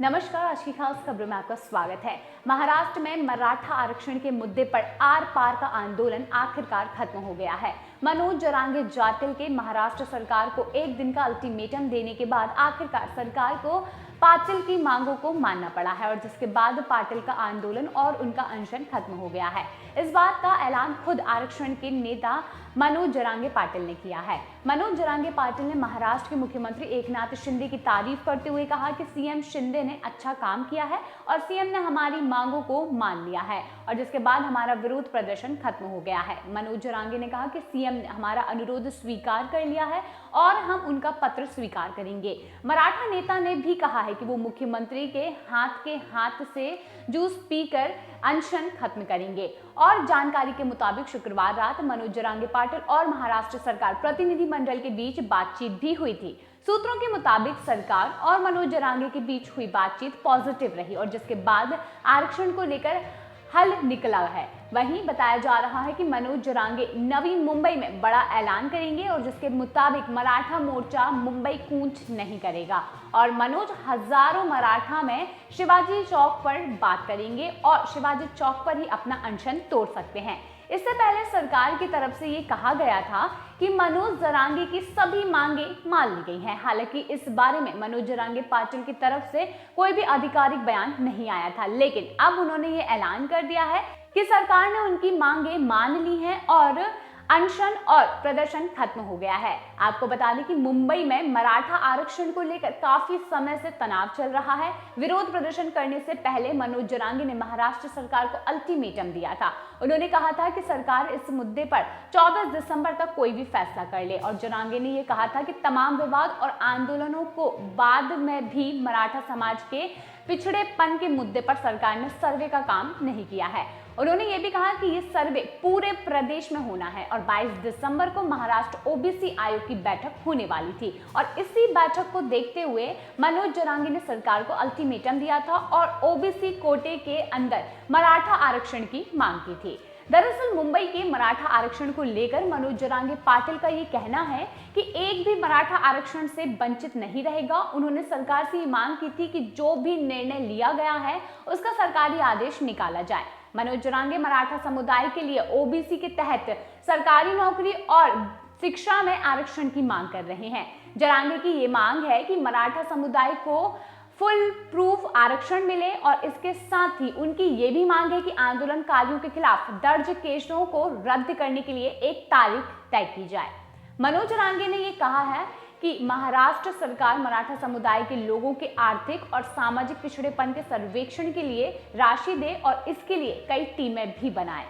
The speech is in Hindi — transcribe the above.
नमस्कार। आज की खास खबरों में आपका स्वागत है। महाराष्ट्र में मराठा आरक्षण के मुद्दे पर आर पार का आंदोलन आखिरकार खत्म हो गया है। मनोज जरांगे जाटिल के महाराष्ट्र सरकार को एक दिन का अल्टीमेटम देने के बाद आखिरकार सरकार को पाटिल की मांगों को मानना पड़ा है और जिसके बाद पाटिल का आंदोलन और उनका अनशन खत्म हो गया है। इस बात का ऐलान खुद आरक्षण के नेता मनोज जरांगे पाटिल ने किया है। मनोज जरांगे पाटिल ने महाराष्ट्र के मुख्यमंत्री एकनाथ शिंदे की तारीफ करते हुए कहा कि सीएम शिंदे ने अच्छा काम किया है और सीएम ने हमारी मांगों को मान लिया है और जिसके बाद हमारा विरोध प्रदर्शन खत्म हो गया है। मनोज जरांगे ने कहा कि सीएम ने हमारा अनुरोध स्वीकार कर लिया है और हम उनका पत्र स्वीकार करेंगे। मराठा नेता ने भी कहा है कि वो मुख्यमंत्री के हाथ से जूस पीकर अनशन खत्म करेंगे और जानकारी के मुताबिक शुक्रवार रात मनोज जरांगे पाटिल और महाराष्ट्र सरकार प्रतिनिधि मंडल के बीच बातचीत भी हुई थी। सूत्रों के मुताबिक सरकार और मनोज जरांगे के बीच हुई बातचीत पॉजिटिव रही और जिसके बाद आरक्षण को लेकर हल निकला है। वहीं बताया जा रहा है कि मनोज जरांगे नवी मुंबई में बड़ा ऐलान करेंगे और जिसके मुताबिक मराठा मोर्चा मुंबई कूच नहीं करेगा और मनोज हजारों मराठा में शिवाजी चौक पर बात करेंगे और शिवाजी चौक पर ही अपना अनशन तोड़ सकते हैं। इससे पहले सरकार की तरफ से ये कहा गया था कि मनोज जरांगे की सभी मांगे मान ली गई हैं। हालांकि इस बारे में मनोज जरांगे पाटिल की तरफ से कोई भी आधिकारिक बयान नहीं आया था, लेकिन अब उन्होंने ये ऐलान कर दिया है कि सरकार ने उनकी मांगे मान ली हैं और अनशन और प्रदर्शन खत्म हो गया है। आपको बता दें कि मुंबई में मराठा आरक्षण को लेकर काफी समय से तनाव चल रहा है। विरोध प्रदर्शन करने से पहले मनोज जरांगे ने महाराष्ट्र सरकार को अल्टीमेटम दिया था। उन्होंने कहा था कि सरकार इस मुद्दे पर 24 दिसंबर तक कोई भी फैसला कर ले और जरांगे ने यह कहा था कि तमाम विवाद और आंदोलनों को बाद में भी मराठा समाज के पिछड़ेपन के मुद्दे पर सरकार ने सर्वे का काम नहीं किया है। उन्होंने ये भी कहा कि ये सर्वे पूरे प्रदेश में होना है और 22 दिसंबर को महाराष्ट्र ओबीसी आयोग की बैठक होने वाली थी और इसी बैठक को देखते हुए मनोज जरांगे ने सरकार को अल्टीमेटम दिया था और ओबीसी कोटे के अंदर मराठा आरक्षण की मांग की थी। दरअसल मुंबई के मराठा आरक्षण को लेकर मनोज जरांगे पाटिल का ये कहना है कि एक भी मराठा आरक्षण से वंचित नहीं रहेगा। उन्होंने सरकार से ये मांग की थी कि जो भी निर्णय लिया गया है उसका सरकारी आदेश निकाला जाए। मनोज जरांगे मराठा समुदाय के लिए ओबीसी के तहत सरकारी नौकरी और शिक्षा में आरक्षण की मांग कर रहे हैं। जरांगे की ये मांग है कि मराठा समुदाय को फुल प्रूफ आरक्षण मिले और इसके साथ ही उनकी ये भी मांग है कि आंदोलनकारियों के खिलाफ दर्ज केसों को रद्द करने के लिए एक तारीख तय की जाए। मनोज जरांगे ने ये कहा है कि महाराष्ट्र सरकार मराठा समुदाय के लोगों के आर्थिक और सामाजिक पिछड़ेपन के सर्वेक्षण के लिए राशि दे और इसके लिए कई टीमें भी बनाए।